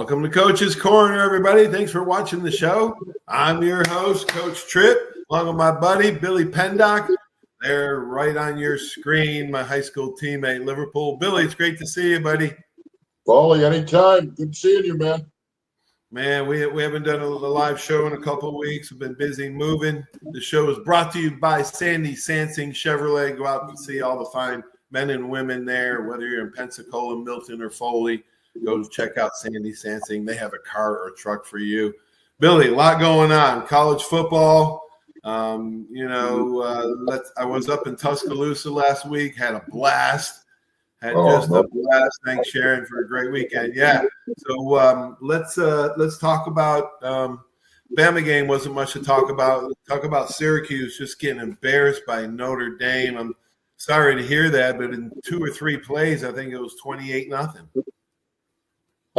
Welcome to Coach's Corner, everybody. Thanks for watching the show. I'm your host, Coach Tripp, along with my buddy, Billy Pendock. They're right on your screen, my high school teammate, Liverpool. Billy, it's great to see you, buddy. Wally, anytime. Good seeing you, man. Man, we haven't done a live show in a couple of weeks. We've been busy moving. The show is brought to you by Sandy Sansing Chevrolet. Go out and see all the fine men and women there, whether you're in Pensacola, Milton, or Foley. Go check out Sandy Sansing. They have a car or a truck for you. Billy, a lot going on. College football. I was up in Tuscaloosa last week. Had a blast. A blast. Thanks, Sharon, for a great weekend. Yeah. So let's talk about Bama game. Wasn't much to talk about. Let's talk about Syracuse just getting embarrassed by Notre Dame. I'm sorry to hear that, but in 2 or 3 plays, I think it was 28-0.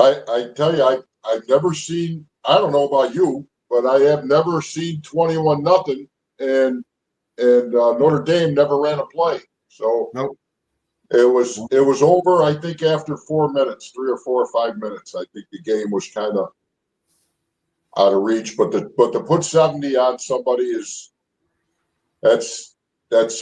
I tell you, I've never seen, I don't know about you, but I have never seen 21-0, and Notre Dame never ran a play. So nope. It was over, I think, after 4 minutes, 3 or 4 or 5 minutes. I think the game was kind of out of reach. But to put 70 on somebody that's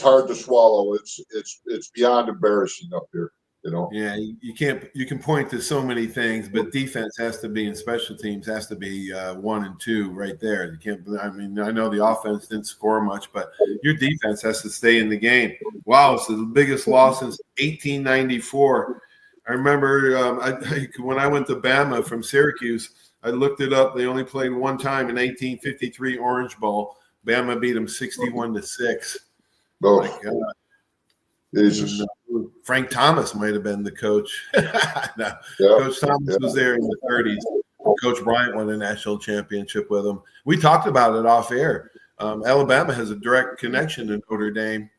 hard to swallow. It's beyond embarrassing up here. You know? Yeah, you can point to so many things, but defense has to be, and special teams has to be 1 and 2 right there. You can't. I mean, I know the offense didn't score much, but your defense has to stay in the game. Wow, it's the biggest loss since 1894. I remember when I went to Bama from Syracuse, I looked it up. They only played one time in 1853 Orange Bowl. Bama beat them 61-6. Oh my God. Jesus. Frank Thomas might have been the coach. No, yeah. Coach Thomas was there in the 30s. Coach Bryant won a national championship with him. We talked about it off air. Alabama has a direct connection to Notre Dame.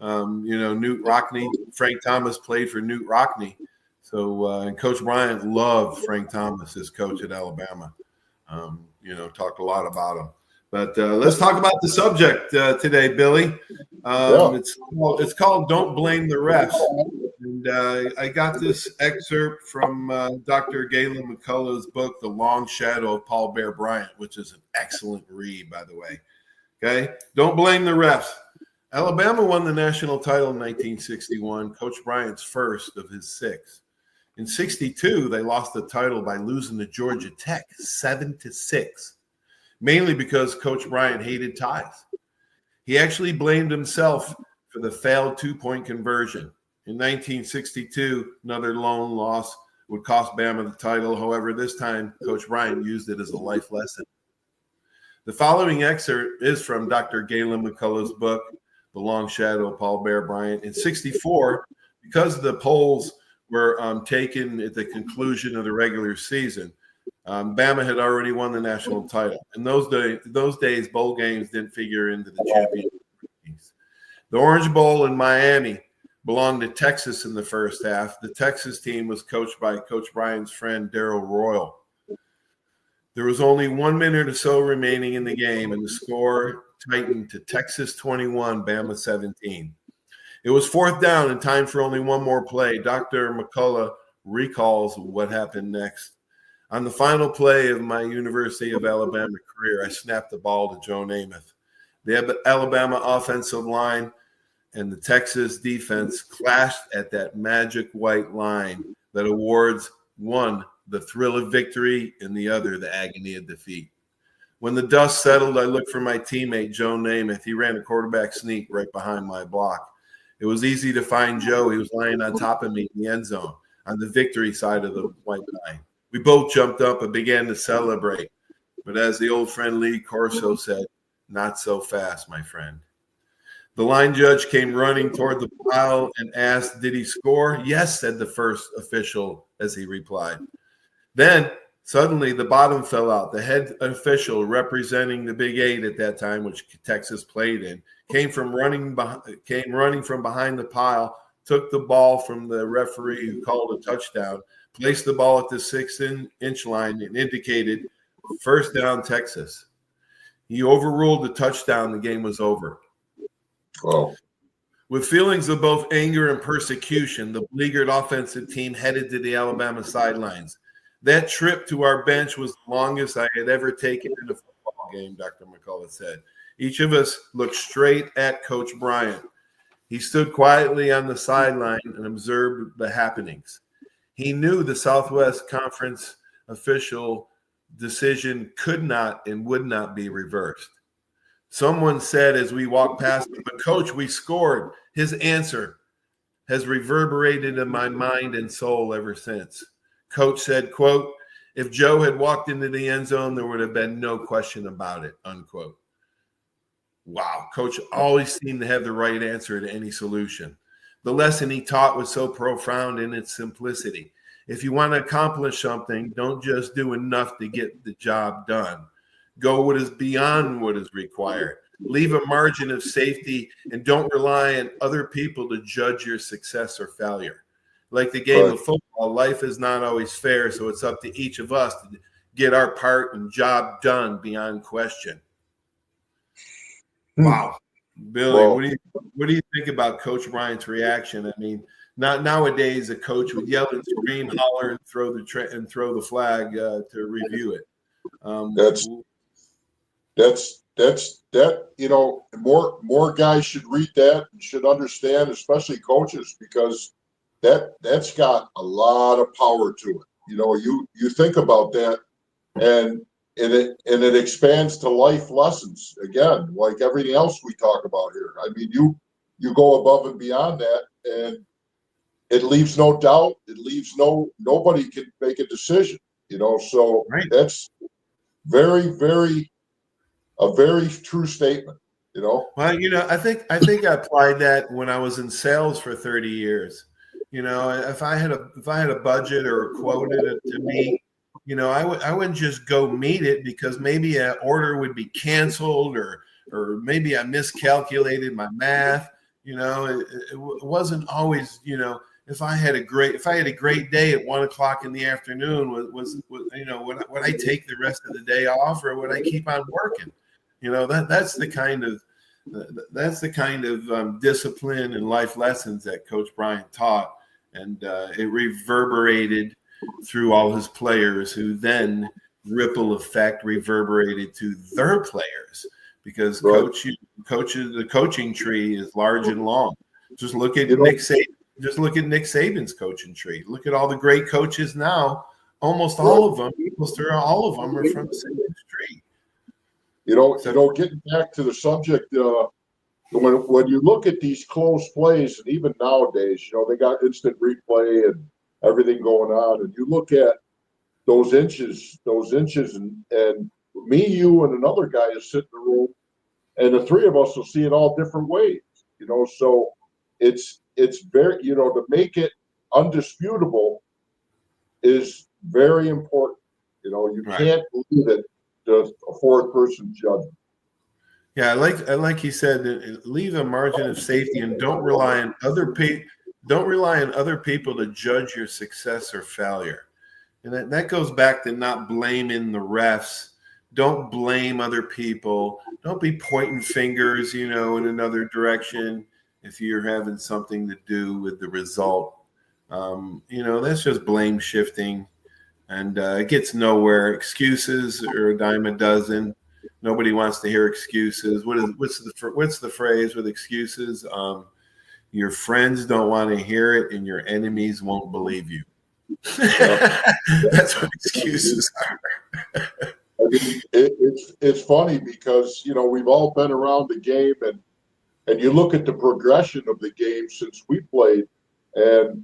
Newt Rockne. Frank Thomas played for Newt Rockne. So, and Coach Bryant loved Frank Thomas as coach at Alabama. Talked a lot about him. But let's talk about the subject today, Billy. It's called "Don't Blame the Refs," and I got this excerpt from Dr. Galen McCullough's book, "The Long Shadow of Paul Bear Bryant," which is an excellent read, by the way. Okay, don't blame the refs. Alabama won the national title in 1961, Coach Bryant's first of his 6. In '62, they lost the title by losing to Georgia Tech 7-6. Mainly because Coach Bryant hated ties. He actually blamed himself for the failed 2-point conversion. In 1962, another lone loss would cost Bama the title. However, this time, Coach Bryant used it as a life lesson. The following excerpt is from Dr. Galen McCullough's book, The Long Shadow of Paul Bear Bryant. In '64, because the polls were taken at the conclusion of the regular season, Bama had already won the national title. In those days, bowl games didn't figure into the championship. The Orange Bowl in Miami belonged to Texas in the first half. The Texas team was coached by Coach Bryant's friend, Darrell Royal. There was only 1 minute or so remaining in the game, and the score tightened to Texas 21, Bama 17. It was 4th down and time for only one more play. Dr. McCullough recalls what happened next. On the final play of my University of Alabama career, I snapped the ball to Joe Namath. The Alabama offensive line and the Texas defense clashed at that magic white line that awards one the thrill of victory and the other the agony of defeat. When the dust settled, I looked for my teammate, Joe Namath. He ran a quarterback sneak right behind my block. It was easy to find Joe. He was lying on top of me in the end zone on the victory side of the white line. We both jumped up and began to celebrate. But as the old friend Lee Corso said, not so fast, my friend. The line judge came running toward the pile and asked, did he score? Yes, said the first official as he replied. Then suddenly the bottom fell out. The head official representing the Big 8 at that time, which Texas played in, came running from behind the pile, took the ball from the referee who called a touchdown, placed the ball at the 6-inch line and indicated first down Texas. He overruled the touchdown. The game was over. Oh. With feelings of both anger and persecution, the beleaguered offensive team headed to the Alabama sidelines. That trip to our bench was the longest I had ever taken in a football game, Dr. McCullough said. Each of us looked straight at Coach Bryant. He stood quietly on the sideline and observed the happenings. He knew the Southwest Conference official decision could not and would not be reversed. Someone said as we walked past him, "But Coach, we scored." His answer has reverberated in my mind and soul ever since. Coach said, quote, "If Joe had walked into the end zone, there would have been no question about it," unquote. Wow. Coach always seemed to have the right answer to any solution. The lesson he taught was so profound in its simplicity. If you want to accomplish something, don't just do enough to get the job done. Go what is beyond what is required. Leave a margin of safety and don't rely on other people to judge your success or failure. Like the game of football, life is not always fair, so it's up to each of us to get our part and job done beyond question. Wow. Billy, what do you think about Coach Bryant's reaction? I mean, not nowadays a coach would yell and scream, holler, and throw the flag to review it. More guys should read that and should understand, especially coaches, because that's got a lot of power to it. You think about that, and it expands to life lessons again, like everything else we talk about here. I mean, you go above and beyond that, and it leaves no doubt. It leaves nobody can make a decision. So that's very, very a very true statement. Well, I think I applied that when I was in sales for 30 years. If I had a budget or a quota to meet, I wouldn't just go meet it because maybe an order would be canceled or maybe I miscalculated my math. It wasn't always, if I had a great day at 1:00 in the afternoon, would I take the rest of the day off or would I keep on working? That's the kind of discipline and life lessons that Coach Bryant taught, and it reverberated through all his players, who then ripple effect reverberated to their players, because the coaching tree is large and long. Just look at Nick Saban. Just look at Nick Saban's coaching tree. Look at all the great coaches now. Almost all of them are from the same tree. Getting back to the subject, when you look at these close plays, and even nowadays, they got instant replay and everything going on, and you look at those inches, and me, you, and another guy is sitting in the room, and the three of us will see it all different ways. So it's very, to make it undisputable is very important. You can't leave it to a fourth person judgment. Yeah, I like he said, leave a margin of safety and don't rely on other people. Don't rely on other people to judge your success or failure. And that goes back to not blaming the refs. Don't blame other people. Don't be pointing fingers, in another direction if you're having something to do with the result. That's just blame shifting, and it gets nowhere. Excuses are a dime a dozen. Nobody wants to hear excuses. What's the phrase with excuses? Your friends don't want to hear it, and your enemies won't believe you. That's what excuses are. I mean, it's funny because we've all been around the game, and you look at the progression of the game since we played, and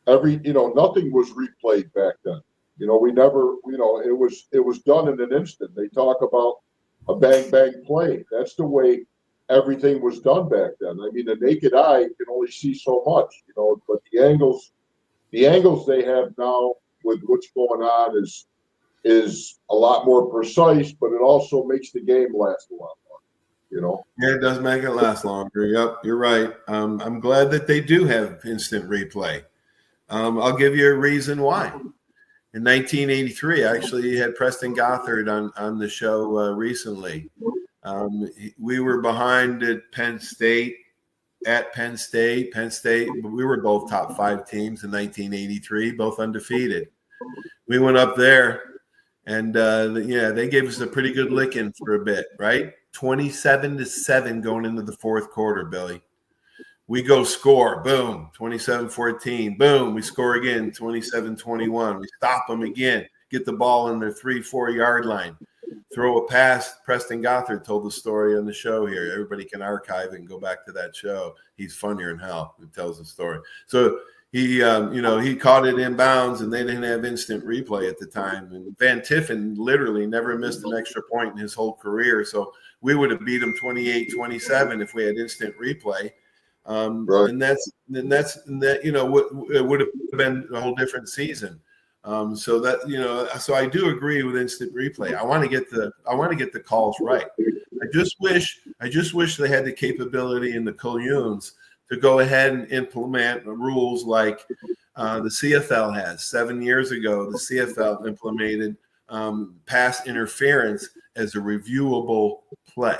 nothing was replayed back then. We never, it was done in an instant. They talk about a bang bang play. That's the way everything was done back then. I mean, the naked eye can only see so much, but the angles they have now with what's going on is a lot more precise, but it also makes the game last a lot longer. Yeah, it does make it last longer. Yep, you're right. I'm glad that they do have instant replay. I'll give you a reason why. In 1983, I actually had Preston Gothard on the show recently. We were behind at Penn State. Penn State, we were both top 5 teams in 1983, both undefeated. We went up there, and they gave us a pretty good licking for a bit, right? 27-7 going into the fourth quarter, Billy. We go score, boom, 27-14, boom, we score again, 27-21. We stop them again, get the ball in their 3-4 yard line, throw a pass. Preston Gothard told the story on the show here. Everybody can archive it and go back to that show. He's funnier than hell who tells the story. So he caught it inbounds, and they didn't have instant replay at the time. And Van Tiffen literally never missed an extra point in his whole career. So we would have beat him 28-27 if we had instant replay. Right. And that it would have been a whole different season. So I do agree with instant replay. I want to get the calls right. I just wish they had the capability in the Collunes to go ahead and implement rules like the CFL has. 7 years ago, the CFL implemented pass interference as a reviewable play.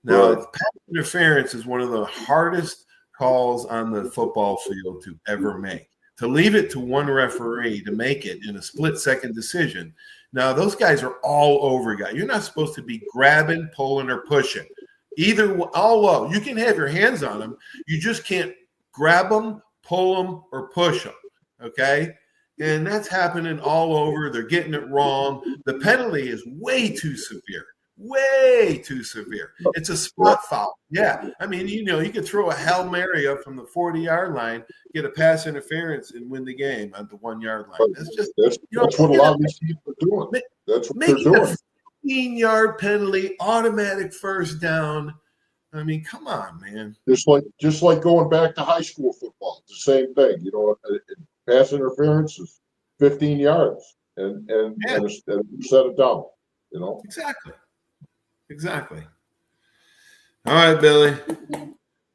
Now, pass interference is one of the hardest calls on the football field to ever make. To leave it to one referee to make it in a split-second decision. Now, those guys are all over guys. You're not supposed to be grabbing, pulling, or pushing. Either all low. You can have your hands on them. You just can't grab them, pull them, or push them. Okay? And that's happening all over. They're getting it wrong. The penalty is way too severe. Way too severe. It's a spot foul. Yeah. I mean, you could throw a Hail Mary up from the 40-yard line, get a pass interference, and win the game at the 1 yard line. That's what a lot of these teams are doing. That's what they're doing. 15-yard penalty, automatic first down. I mean, come on, man. Just like going back to high school football. It's the same thing. Pass interference is 15 yards and set it down. Exactly. All right, Billy.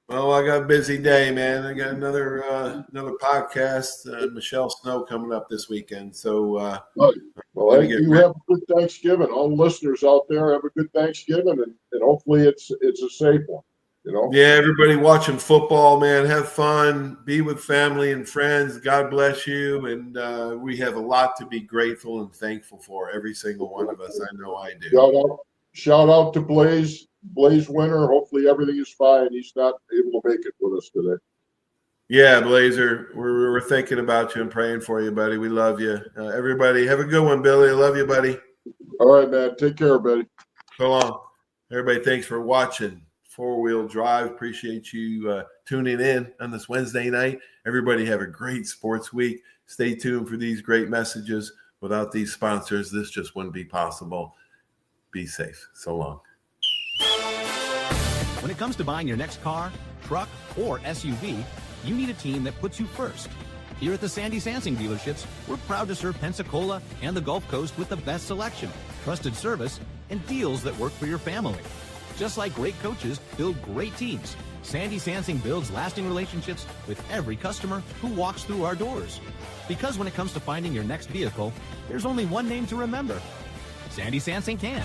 Well, I got a busy day, man. I got another podcast. Michelle Snow coming up this weekend. So, well, you have a good Thanksgiving. All the listeners out there have a good Thanksgiving, and hopefully it's a safe one. Yeah, everybody watching football, man. Have fun. Be with family and friends. God bless you. And we have a lot to be grateful and thankful for. Every single one of us. I know I do. Shout out to Blaze Winter. Hopefully everything is fine. He's not able to make it with us today. Yeah, Blazer, we're thinking about you and praying for you, buddy. We love you. Everybody, have a good one, Billy. I love you, buddy. All right, man. Take care, buddy. So long. Everybody, thanks for watching Four Wheel Drive. Appreciate you tuning in on this Wednesday night. Everybody have a great sports week. Stay tuned for these great messages. Without these sponsors, this just wouldn't be possible. Be safe. So long. When it comes to buying your next car, truck, or SUV, you need a team that puts you first. Here at the Sandy Sansing dealerships, we're proud to serve Pensacola and the Gulf Coast with the best selection, trusted service, and deals that work for your family. Just like great coaches build great teams, Sandy Sansing builds lasting relationships with every customer who walks through our doors. Because when it comes to finding your next vehicle, there's only one name to remember. Sandy Sansing can.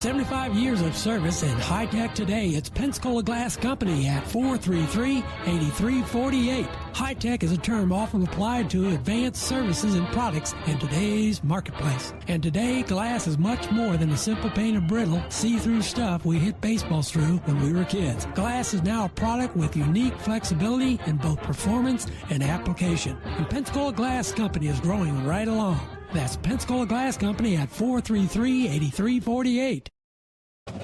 75 years of service and high tech today. It's Pensacola Glass Company at 433-8348. High tech is a term often applied to advanced services and products in today's marketplace. And today, glass is much more than a simple pane of brittle, see-through stuff we hit baseballs through when we were kids. Glass is now a product with unique flexibility in both performance and application. And Pensacola Glass Company is growing right along. That's Pensacola Glass Company at 433-8348.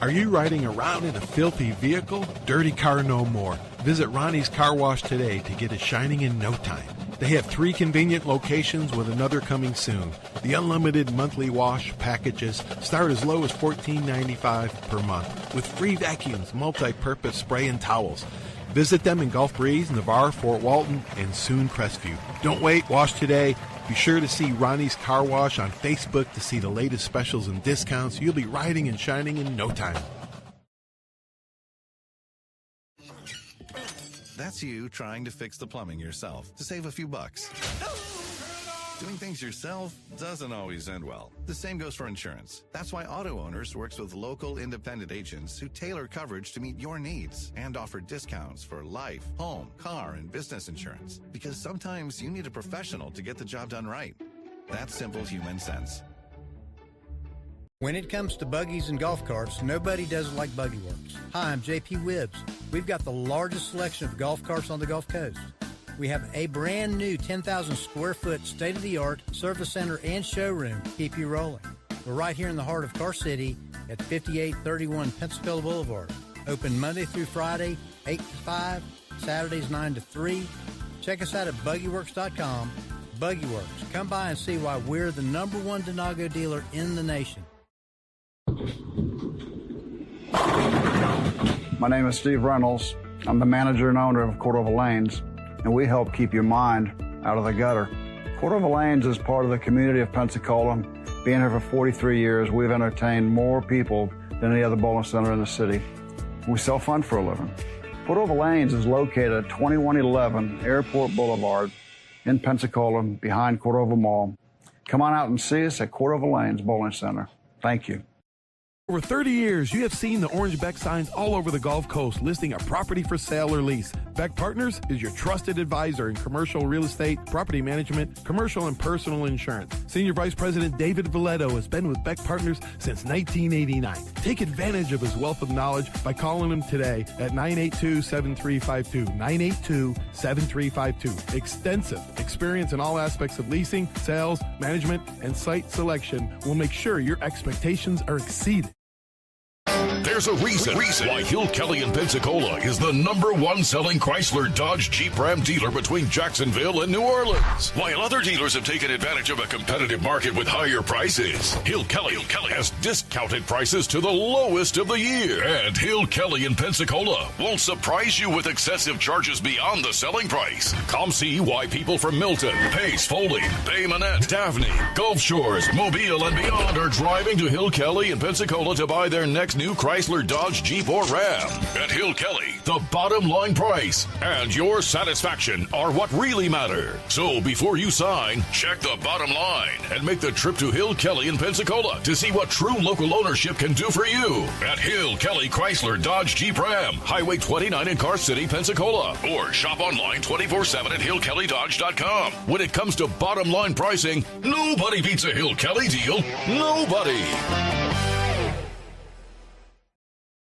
Are you riding around in a filthy vehicle? Dirty car no more. Visit Ronnie's Car Wash today to get it shining in no time. They have 3 convenient locations with another coming soon. The unlimited monthly wash packages start as low as $14.95 per month with free vacuums, multi-purpose spray and towels. Visit them in Gulf Breeze, Navarre, Fort Walton, and soon Crestview. Don't wait, wash today. Be sure to see Ronnie's Car Wash on Facebook to see the latest specials and discounts. You'll be riding and shining in no time. That's you trying to fix the plumbing yourself to save a few bucks. Doing things yourself doesn't always end well. The same goes for insurance. That's why Auto Owners works with local independent agents who tailor coverage to meet your needs and offer discounts for life, home, car, and business insurance. Because sometimes you need a professional to get the job done right. That's simple human sense. When it comes to buggies and golf carts, nobody does it like Buggy Works. Hi, I'm JP Wibbs. We've got the largest selection of golf carts on the Gulf Coast. We have a brand new 10,000 square foot state-of-the-art service center and showroom to keep you rolling. We're right here in the heart of Car City at 5831 Pensacola Boulevard. Open Monday through Friday, 8 to 5, Saturdays 9 to 3. Check us out at buggyworks.com. Buggy Works. Come by and see why we're the #1 Denago dealer in the nation. My name is Steve Reynolds. I'm the manager and owner of Cordova Lanes, and we help keep your mind out of the gutter. Cordova Lanes is part of the community of Pensacola. Being here for 43 years, we've entertained more people than any other bowling center in the city. We sell fun for a living. Cordova Lanes is located at 2111 Airport Boulevard in Pensacola, behind Cordova Mall. Come on out and see us at Cordova Lanes Bowling Center. Thank you. Over 30 years, you have seen the orange Beck signs all over the Gulf Coast listing a property for sale or lease. Beck Partners is your trusted advisor in commercial real estate, property management, commercial and personal insurance. Senior Vice President David Valletto has been with Beck Partners since 1989. Take advantage of his wealth of knowledge by calling him today at 982-7352, 982-7352. Extensive experience in all aspects of leasing, sales, management, and site selection will make sure your expectations are exceeded. There's a reason why Hill Kelly in Pensacola is the #1 selling Chrysler, Dodge, Jeep, Ram dealer between Jacksonville and New Orleans. While other dealers have taken advantage of a competitive market with higher prices, Hill Kelly has discounted prices to the lowest of the year. And Hill Kelly in Pensacola won't surprise you with excessive charges beyond the selling price. Come see why people from Milton, Pace, Foley, Bay Minette, Daphne, Gulf Shores, Mobile, and beyond are driving to Hill Kelly in Pensacola to buy their next new Chrysler, Dodge, Jeep, or Ram. At Hill Kelly, the bottom line price and your satisfaction are what really matter. So before you sign, check the bottom line and make the trip to Hill Kelly in Pensacola to see what true local ownership can do for you. At Hill Kelly Chrysler, Dodge, Jeep, Ram, Highway 29 in Car City, Pensacola. Or shop online 24/7 at hillkellydodge.com. When it comes to bottom line pricing, nobody beats a Hill Kelly deal. Nobody.